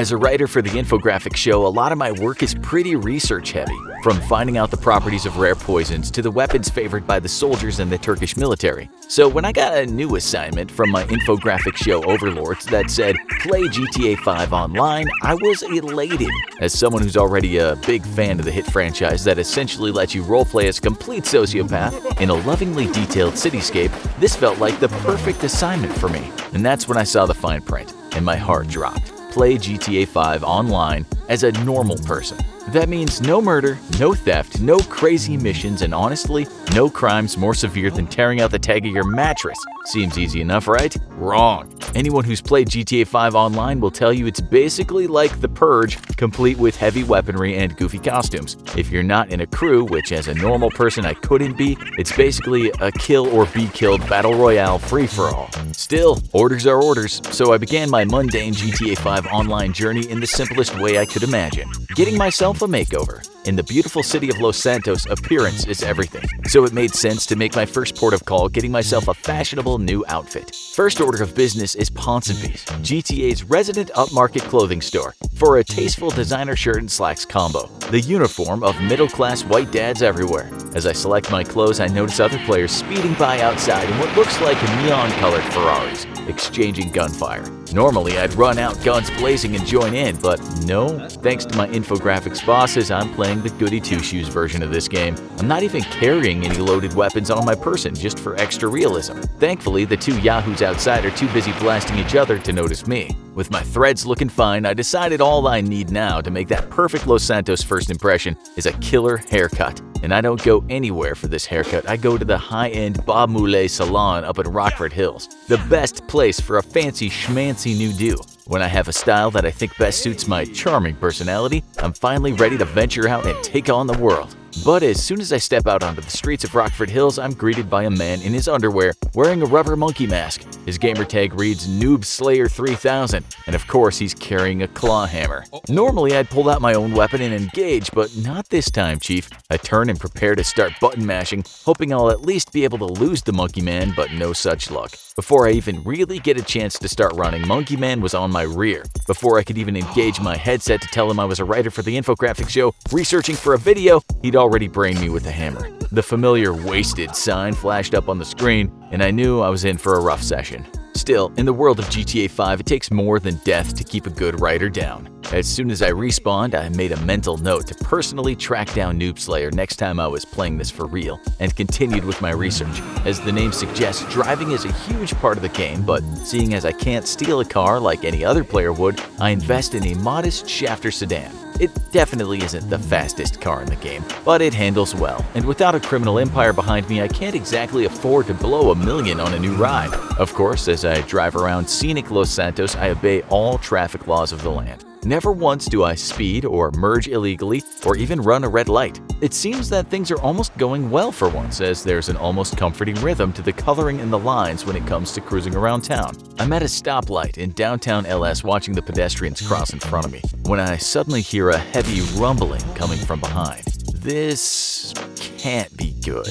As a writer for the Infographics Show, a lot of my work is pretty research-heavy, from finding out the properties of rare poisons to the weapons favored by the soldiers in the Turkish military. So when I got a new assignment from my Infographics Show overlords that said, play GTA 5 online, I was elated. As someone who's already a big fan of the hit franchise that essentially lets you roleplay as a complete sociopath in a lovingly detailed cityscape, this felt like the perfect assignment for me. And that's when I saw the fine print, and my heart dropped. Play GTA 5 online as a normal person. That means no murder, no theft, no crazy missions, and honestly, no crimes more severe than tearing out the tag of your mattress. Seems easy enough, right? Wrong. Anyone who's played GTA 5 online will tell you it's basically like The Purge, complete with heavy weaponry and goofy costumes. If you're not in a crew, which as a normal person I couldn't be, it's basically a kill or be killed battle royale free-for-all. Still, orders are orders, so I began my mundane GTA 5 online journey in the simplest way I could imagine, getting myself a makeover. In the beautiful city of Los Santos, appearance is everything, so it made sense to make my first port of call getting myself a fashionable new outfit. First order of business is Ponsonby's, GTA's resident upmarket clothing store, for a tasteful designer shirt and slacks combo, the uniform of middle-class white dads everywhere. As I select my clothes, I notice other players speeding by outside in what looks like neon-colored Ferraris, exchanging gunfire. Normally, I'd run out guns blazing and join in, but no. Thanks to my Infographics bosses, I'm playing the goody two-shoes version of this game. I'm not even carrying any loaded weapons on my person, just for extra realism. Thankfully, the two yahoos outside are too busy blasting each other to notice me. With my threads looking fine, I decided all I need now to make that perfect Los Santos first impression is a killer haircut. And I don't go anywhere for this haircut, I go to the high-end Bob Moulet salon up in Rockford Hills, the best place for a fancy schmancy new do. When I have a style that I think best suits my charming personality, I'm finally ready to venture out and take on the world. But as soon as I step out onto the streets of Rockford Hills, I'm greeted by a man in his underwear wearing a rubber monkey mask. His gamer tag reads Noob Slayer 3000, and of course he's carrying a claw hammer. Normally I'd pull out my own weapon and engage, but not this time, Chief. I turn and prepare to start button mashing, hoping I'll at least be able to lose the Monkey Man, but no such luck. Before I even really get a chance to start running, Monkey Man was on my rear. Before I could even engage my headset to tell him I was a writer for the Infographics Show, researching for a video, he'd already brained me with a hammer. The familiar "wasted" sign flashed up on the screen, and I knew I was in for a rough session. Still, in the world of GTA 5, it takes more than death to keep a good writer down. As soon as I respawned, I made a mental note to personally track down Noob Slayer next time I was playing this for real, and continued with my research. As the name suggests, driving is a huge part of the game, but seeing as I can't steal a car like any other player would, I invest in a modest shafter sedan. It definitely isn't the fastest car in the game, but it handles well, and without a criminal empire behind me, I can't exactly afford to blow $1 million on a new ride. Of course, as I drive around scenic Los Santos, I obey all traffic laws of the land. Never once do I speed or merge illegally or even run a red light. It seems that things are almost going well for once, as there's an almost comforting rhythm to the coloring and the lines when it comes to cruising around town. I'm at a stoplight in downtown LS watching the pedestrians cross in front of me, when I suddenly hear a heavy rumbling coming from behind. This can't be good.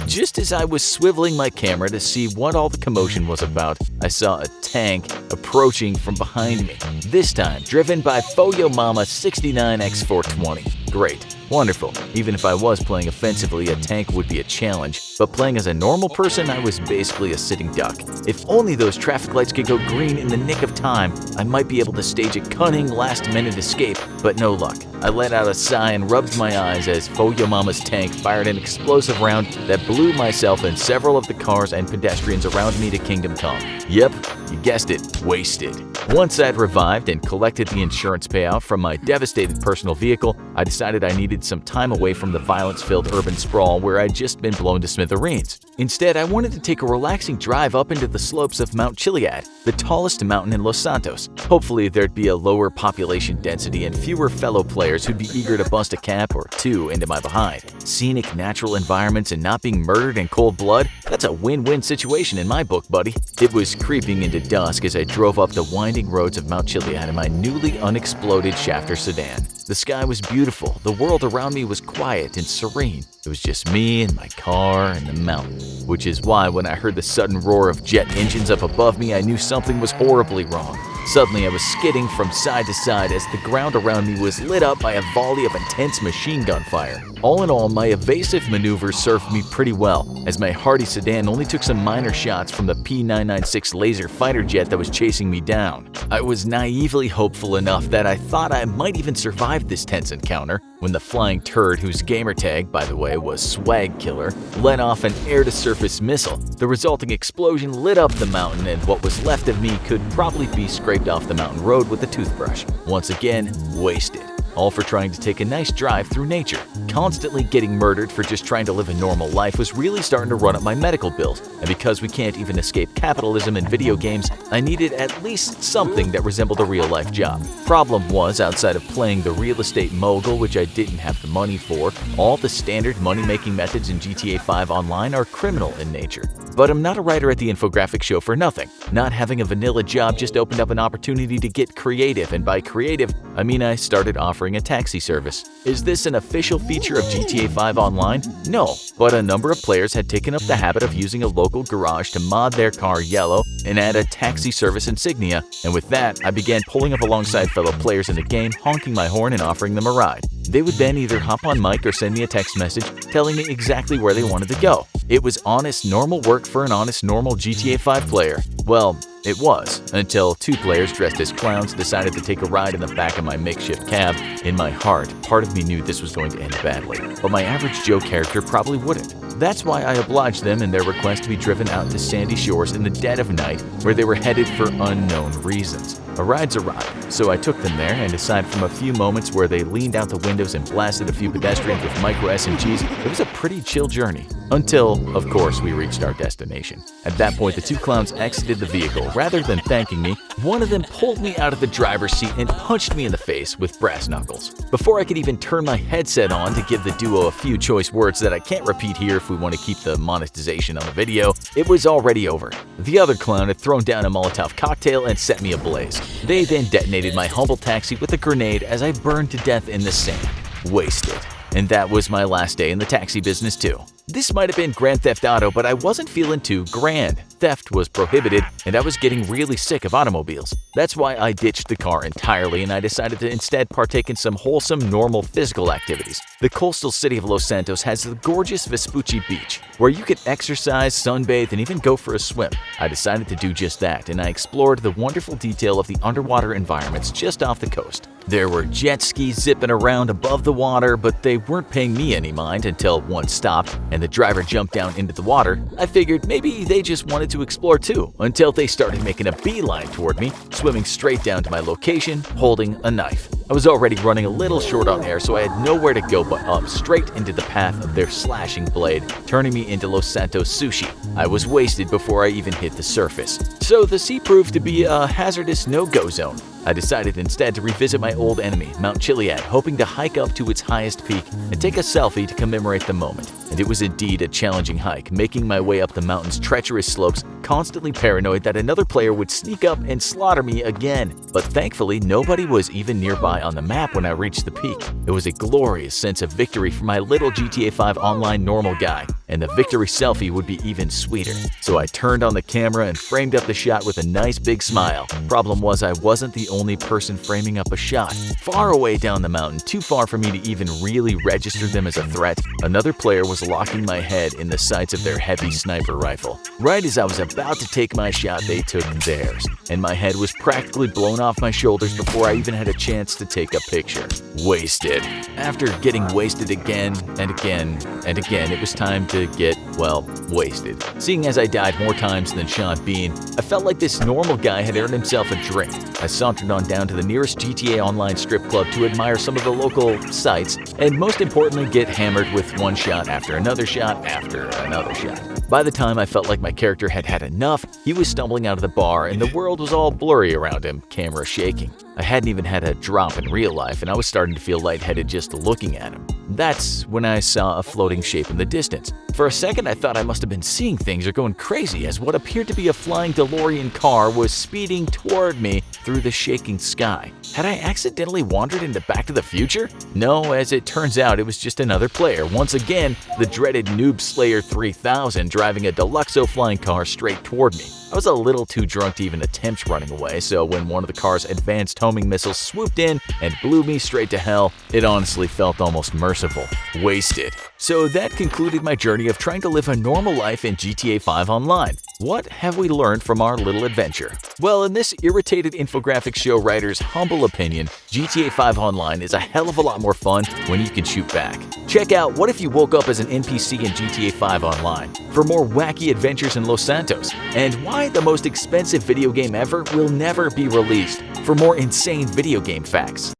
Just as I was swiveling my camera to see what all the commotion was about, I saw a tank approaching from behind me, this time driven by Foyo Mama 69X420. Great. Wonderful. Even if I was playing offensively, a tank would be a challenge, but playing as a normal person, I was basically a sitting duck. If only those traffic lights could go green in the nick of time, I might be able to stage a cunning last-minute escape, but no luck. I let out a sigh and rubbed my eyes as Foyo Mama's tank fired an explosive round that blew myself and several of the cars and pedestrians around me to Kingdom Come. Yep, you guessed it, wasted. Once I'd revived and collected the insurance payout from my devastated personal vehicle, I decided I needed some time away from the violence-filled urban sprawl where I'd just been blown to smithereens. Instead, I wanted to take a relaxing drive up into the slopes of Mount Chiliad, the tallest mountain in Los Santos. Hopefully, there'd be a lower population density and fewer fellow players who'd be eager to bust a cap or two into my behind. Scenic natural environments and not being murdered in cold blood, that's a win-win situation in my book, buddy. It was creeping into dusk as I drove up the winding roads of Mount Chiliad in my newly unexploded shafter sedan. The sky was beautiful, the world around me was quiet and serene. It was just me and my car and the mountain, which is why when I heard the sudden roar of jet engines up above me, I knew something was horribly wrong. Suddenly, I was skidding from side to side as the ground around me was lit up by a volley of intense machine gun fire. All in all, my evasive maneuvers served me pretty well, as my hardy sedan only took some minor shots from the P-996 laser fighter jet that was chasing me down. I was naively hopeful enough that I thought I might even survive this tense encounter when the flying turd, whose gamertag, by the way, was Swag Killer, let off an air-to-surface missile. The resulting explosion lit up the mountain, and what was left of me could probably be scraped off the mountain road with a toothbrush. Once again, wasted. All for trying to take a nice drive through nature. Constantly getting murdered for just trying to live a normal life was really starting to run up my medical bills, and because we can't even escape capitalism in video games, I needed at least something that resembled a real-life job. Problem was, outside of playing the real estate mogul, which I didn't have the money for, all the standard money-making methods in GTA 5 Online are criminal in nature. But I'm not a writer at the Infographics Show for nothing. Not having a vanilla job just opened up an opportunity to get creative, and by creative, I mean I started offering a taxi service. Is this an official feature of GTA 5 Online? No, but a number of players had taken up the habit of using a local garage to mod their car yellow and add a taxi service insignia, and with that, I began pulling up alongside fellow players in the game, honking my horn and offering them a ride. They would then either hop on mic or send me a text message telling me exactly where they wanted to go. It was honest, normal work for an honest, normal GTA 5 player. Well, it was, until two players dressed as clowns decided to take a ride in the back of my makeshift cab. In my heart, part of me knew this was going to end badly, but my average Joe character probably wouldn't. That's why I obliged them in their request to be driven out to sandy shores in the dead of night, where they were headed for unknown reasons. A ride's a ride, so I took them there, and aside from a few moments where they leaned out the windows and blasted a few pedestrians with micro SMGs, it was a pretty chill journey. Until, of course, we reached our destination. At that point, the two clowns exited the vehicle. Rather than thanking me, one of them pulled me out of the driver's seat and punched me in the face with brass knuckles. Before I could even turn my headset on to give the duo a few choice words that I can't repeat here if we want to keep the monetization on the video, it was already over. The other clown had thrown down a Molotov cocktail and set me ablaze. They then detonated my humble taxi with a grenade as I burned to death in the sand. Wasted. And that was my last day in the taxi business too. This might have been Grand Theft Auto, but I wasn't feeling too grand. Theft was prohibited, and I was getting really sick of automobiles. That's why I ditched the car entirely, and I decided to instead partake in some wholesome, normal physical activities. The coastal city of Los Santos has the gorgeous Vespucci Beach, where you could exercise, sunbathe, and even go for a swim. I decided to do just that, and I explored the wonderful detail of the underwater environments just off the coast. There were jet skis zipping around above the water, but they weren't paying me any mind until one stopped and the driver jumped down into the water. I figured maybe they just wanted to explore too, until they started making a beeline toward me, swimming straight down to my location, holding a knife. I was already running a little short on air, so I had nowhere to go but up, straight into the path of their slashing blade, turning me into Los Santos sushi. I was wasted before I even hit the surface. So the sea proved to be a hazardous no-go zone. I decided instead to revisit my old enemy, Mount Chiliad, hoping to hike up to its highest peak and take a selfie to commemorate the moment. And it was indeed a challenging hike, making my way up the mountain's treacherous slopes, constantly paranoid that another player would sneak up and slaughter me again. But thankfully, nobody was even nearby on the map when I reached the peak. It was a glorious sense of victory for my little GTA 5 Online normal guy, and the victory selfie would be even sweeter. So I turned on the camera and framed up the shot with a nice big smile. Problem was, I wasn't the only person framing up a shot. Far away down the mountain, too far for me to even really register them as a threat, another player was locking my head in the sights of their heavy sniper rifle. Right as I was about to take my shot, they took theirs, and my head was practically blown off my shoulders before I even had a chance to take a picture. Wasted. After getting wasted again and again and again, it was time to get, well, wasted. Seeing as I died more times than Sean Bean, I felt like this normal guy had earned himself a drink. I sauntered on down to the nearest GTA Online strip club to admire some of the local sights, and most importantly, get hammered with one shot after another shot after another shot. By the time I felt like my character had had enough, he was stumbling out of the bar and the world was all blurry around him, camera shaking. I hadn't even had a drop in real life, and I was starting to feel lightheaded just looking at him. That's when I saw a floating shape in the distance. For a second, I thought I must have been seeing things or going crazy, as what appeared to be a flying DeLorean car was speeding toward me through the shaking sky. Had I accidentally wandered into Back to the Future? No, as it turns out, it was just another player. Once again, the dreaded Noob Slayer 3000 driving a Deluxo flying car straight toward me. I was a little too drunk to even attempt running away, so when one of the car's advanced homing missiles swooped in and blew me straight to hell, it honestly felt almost merciful. Wasted. So that concluded my journey of trying to live a normal life in GTA 5 Online. What have we learned from our little adventure? Well, in this irritated Infographics Show writer's humble opinion, GTA 5 Online is a hell of a lot more fun when you can shoot back. Check out What If You Woke Up as an NPC in GTA 5 Online for more wacky adventures in Los Santos, and why the most expensive video game ever will never be released for more insane video game facts.